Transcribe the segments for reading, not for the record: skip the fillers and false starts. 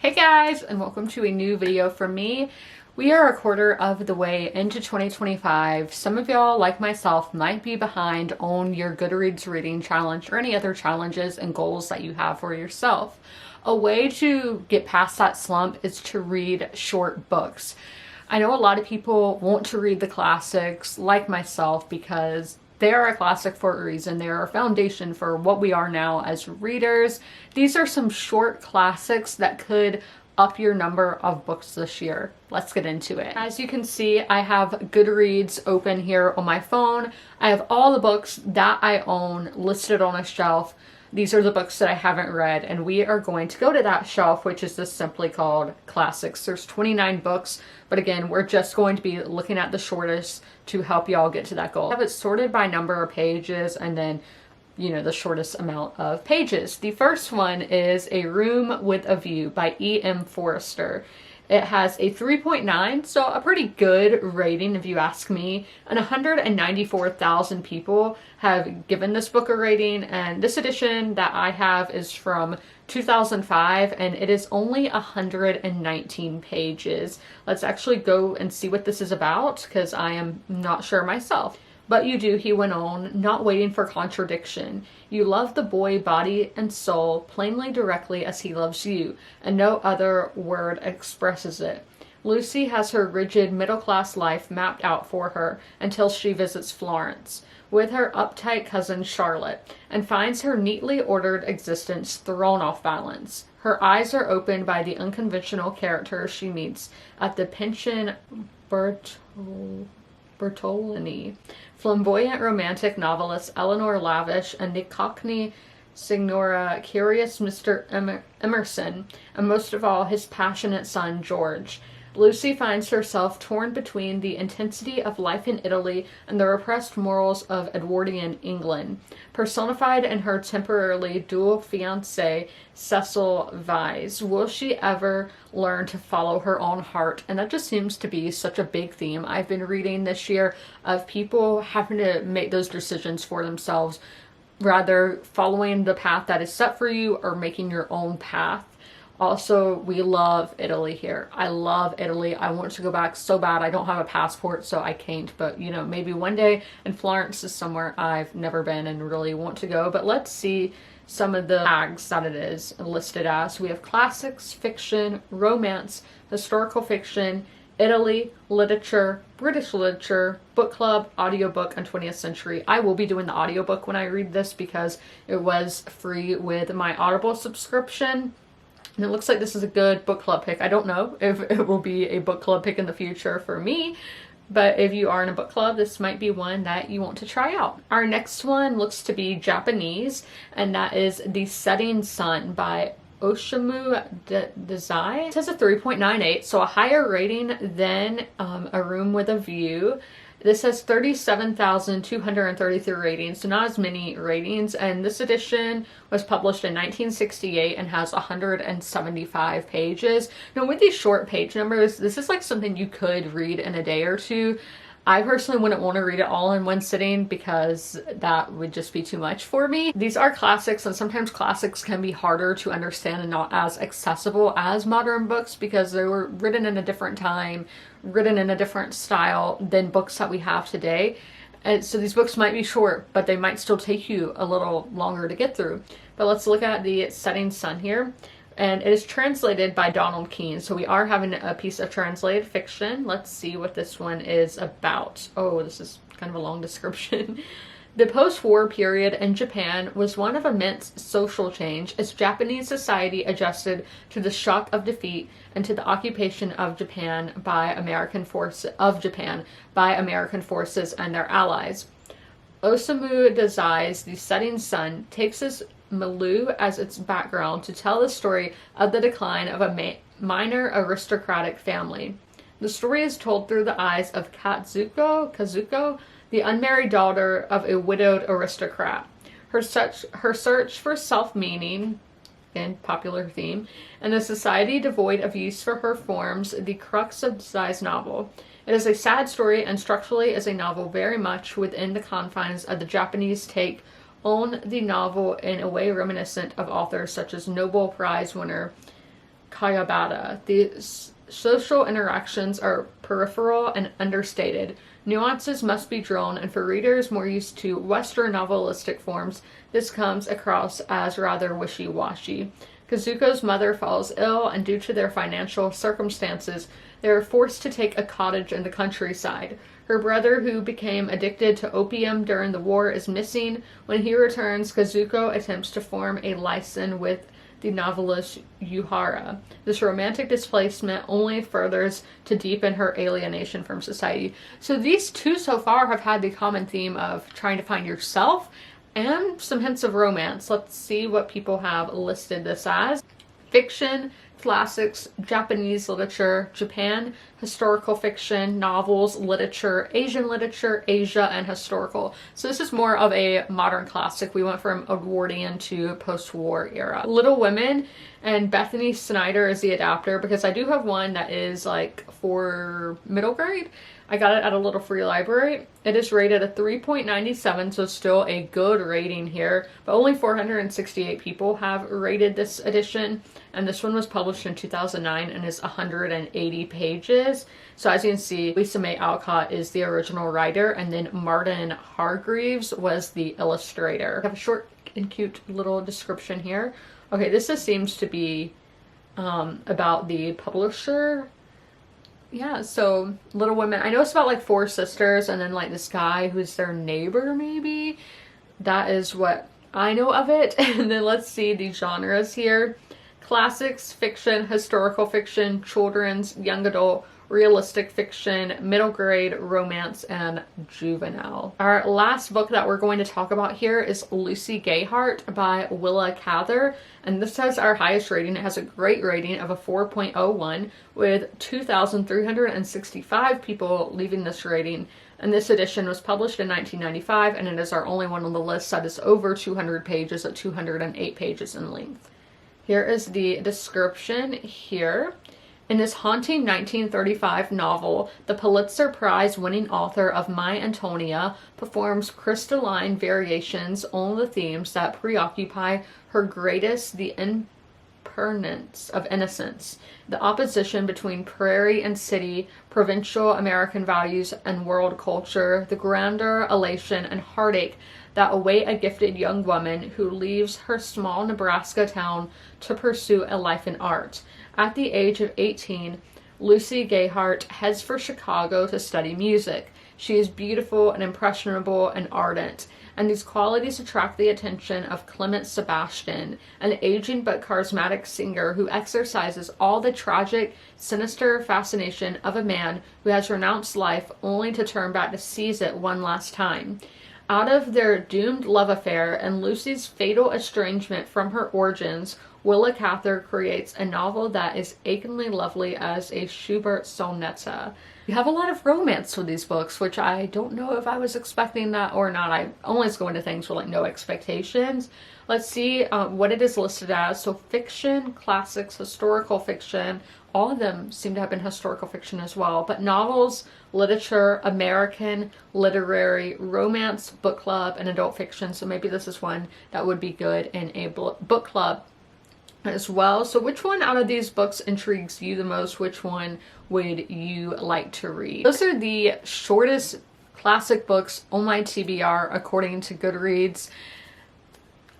Hey guys, and welcome to a new video from me. We are a quarter of the way into 2025. Some of y'all, like myself, might be behind on your Goodreads reading challenge or any other challenges and goals that you have for yourself. A way to get past that slump is to read short books. I know a lot of people want to read the classics, like myself, because they are a classic for a reason. They are a foundation for what we are now as readers. These are some short classics that could up your number of books this year. Let's get into it. As you can see, I have Goodreads open here on my phone. I have all the books that I own listed on a shelf. These are the books that I haven't read, and we are going to go to that shelf, which is just simply called Classics. There's 29 books, but again, we're just going to be looking at the shortest to help y'all get to that goal. I have it sorted by number of pages and then, the shortest amount of pages. The first one is A Room with a View by E.M. Forrester. It has a 3.9, so a pretty good rating if you ask me. And 194,000 people have given this book a rating, and this edition that I have is from 2005, and it is only 119 pages. Let's actually go and see what this is about, because I am not sure myself. But you do, he went on, not waiting for contradiction. You love the boy body and soul plainly directly as he loves you, and no other word expresses it. Lucy has her rigid middle-class life mapped out for her until she visits Florence with her uptight cousin Charlotte and finds her neatly ordered existence thrown off balance. Her eyes are opened by the unconventional characters she meets at the Pension Bertolini. Flamboyant romantic novelist Eleanor Lavish and the Cockney Signora curious Mr. Emerson, and most of all his passionate son George. Lucy finds herself torn between the intensity of life in Italy and the repressed morals of Edwardian England, personified in her temporarily dual fiancé, Cecil Vyse. Will she ever learn to follow her own heart? And that just seems to be such a big theme I've been reading this year, of people having to make those decisions for themselves, rather following the path that is set for you or making your own path. Also, we love Italy here. I love Italy. I want to go back so bad. I don't have a passport, so I can't. But, maybe one day. And Florence is somewhere I've never been and really want to go. But let's see some of the tags that it is listed as. We have classics, fiction, romance, historical fiction, Italy, literature, British literature, book club, audiobook, and 20th century. I will be doing the audiobook when I read this because it was free with my Audible subscription. And it looks like this is a good book club pick. I don't know if it will be a book club pick in the future for me, but if you are in a book club, this might be one that you want to try out. Our next one looks to be Japanese, and that is The Setting Sun by Osamu Dazai. It has a 3.98, so a higher rating than A Room with a View. This has 37,233 ratings, so not as many ratings, and this edition was published in 1968 and has 175 pages. Now, with these short page numbers, this is like something you could read in a day or two. I personally wouldn't want to read it all in one sitting because that would just be too much for me. These are classics, and sometimes classics can be harder to understand and not as accessible as modern books because they were written in a different time, written in a different style than books that we have today. And so these books might be short, but they might still take you a little longer to get through. But let's look at The Setting Sun here. And it is translated by Donald Keene. So we are having a piece of translated fiction. Let's see what this one is about. Oh, this is kind of a long description. The post-war period in Japan was one of immense social change as Japanese society adjusted to the shock of defeat and to the occupation of Japan by American forces and their allies. Osamu Dazai's The Setting Sun takes his milieu as its background to tell the story of the decline of a minor aristocratic family. The story is told through the eyes of Kazuko, the unmarried daughter of a widowed aristocrat. Her search for self-meaning, and popular theme, and a society devoid of use for her forms the crux of Zai's novel. It is a sad story and structurally is a novel very much within the confines of the Japanese take on the novel in a way reminiscent of authors such as Nobel Prize winner Kayabata. The social interactions are peripheral and understated. Nuances must be drawn, and for readers more used to Western novelistic forms, this comes across as rather wishy-washy. Kazuko's mother falls ill, and due to their financial circumstances, they are forced to take a cottage in the countryside. Her brother, who became addicted to opium during the war, is missing. When he returns, Kazuko attempts to form a liaison with the novelist Yuhara. This romantic displacement only furthers to deepen her alienation from society. So these two so far have had the common theme of trying to find yourself and some hints of romance. Let's see what people have listed this as. Fiction, classics, Japanese literature, Japan, historical fiction, novels, literature, Asia, and historical. So this is more of a modern classic. We went from Edwardian to post-war era. Little Women, and Bethany Snyder is the adapter, because I do have one that is like for middle grade. I got it at a little free library. It is rated a 3.97, so still a good rating here, but only 468 people have rated this edition, and this one was published in 2009 and is 180 pages. So as you can see, Lisa May Alcott is the original writer, and then Martin Hargreaves was the illustrator. I have a short and cute little description here. Okay, this just seems to be about the publisher. Yeah, so Little Women, I know it's about like four sisters and then like this guy who's their neighbor maybe. That is what I know of it. And then let's see the genres here. Classics, fiction, historical fiction, children's, young adult, realistic fiction, middle grade, romance, and juvenile. Our last book that we're going to talk about here is Lucy Gayheart by Willa Cather, and this has our highest rating. It has a great rating of a 4.01 with 2,365 people leaving this rating. And this edition was published in 1995, and it is our only one on the list that is over 200 pages at 208 pages in length. Here is the description here. In this haunting 1935 novel, the Pulitzer Prize-winning author of My Antonia performs crystalline variations on the themes that preoccupy her greatest, the impermanence of innocence, the opposition between prairie and city, provincial American values and world culture, the grandeur, elation, and heartache that await a gifted young woman who leaves her small Nebraska town to pursue a life in art. At the age of 18, Lucy Gayheart heads for Chicago to study music. She is beautiful and impressionable and ardent, and these qualities attract the attention of Clement Sebastian, an aging but charismatic singer who exercises all the tragic, sinister fascination of a man who has renounced life only to turn back to seize it one last time. Out of their doomed love affair and Lucy's fatal estrangement from her origins, Willa Cather creates a novel that is achingly lovely as a Schubert sonata. You have a lot of romance with these books, which I don't know if I was expecting that or not. I always go into things with like no expectations. Let's see what it is listed as. So fiction, classics, historical fiction, all of them seem to have been historical fiction as well, but novels, literature, American, literary, romance, book club, and adult fiction. So maybe this is one that would be good in a book club as well. So which one out of these books intrigues you the most? Which one would you like to read? Those are the shortest classic books on my TBR according to Goodreads.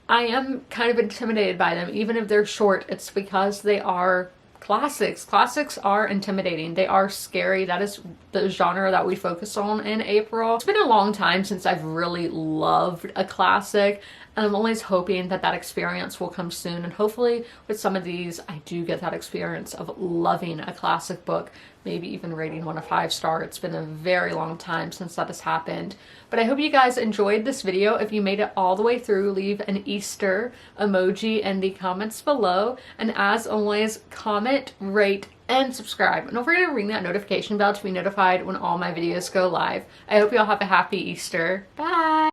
I am kind of intimidated by them. Even if they're short, it's because they are classics. Classics are intimidating. They are scary. That is the genre that we focus on in April. It's been a long time since I've really loved a classic, and I'm always hoping that that experience will come soon. And hopefully with some of these, I do get that experience of loving a classic book, maybe even rating one a 5-star. It's been a very long time since that has happened. But I hope you guys enjoyed this video. If you made it all the way through, leave an Easter emoji in the comments below. And as always, comment, rate, and subscribe. And don't forget to ring that notification bell to be notified when all my videos go live. I hope you all have a happy Easter. Bye!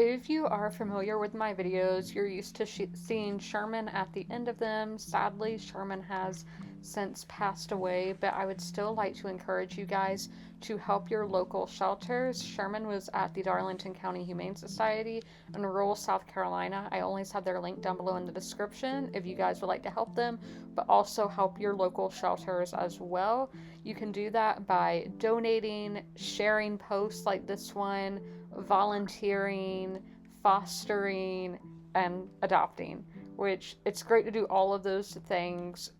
If you are familiar with my videos, you're used to seeing Sherman at the end of them. Sadly, Sherman has since passed away, but I would still like to encourage you guys to help your local shelters. Sherman was at the Darlington County Humane Society in rural South Carolina. I always have their link down below in the description if you guys would like to help them, but also help your local shelters as well. You can do that by donating, sharing posts like this one, volunteering, fostering, and adopting, which it's great to do all of those things.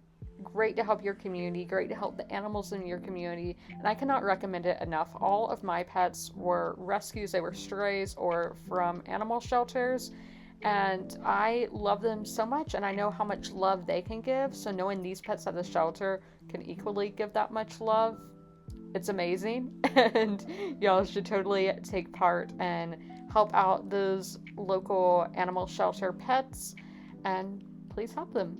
Great to help your community, great to help the animals in your community, and I cannot recommend it enough. All of my pets were rescues, they were strays or from animal shelters, and I love them so much, and I know how much love they can give, so knowing these pets at the shelter can equally give that much love, it's amazing. And y'all should totally take part and help out those local animal shelter pets, and please help them.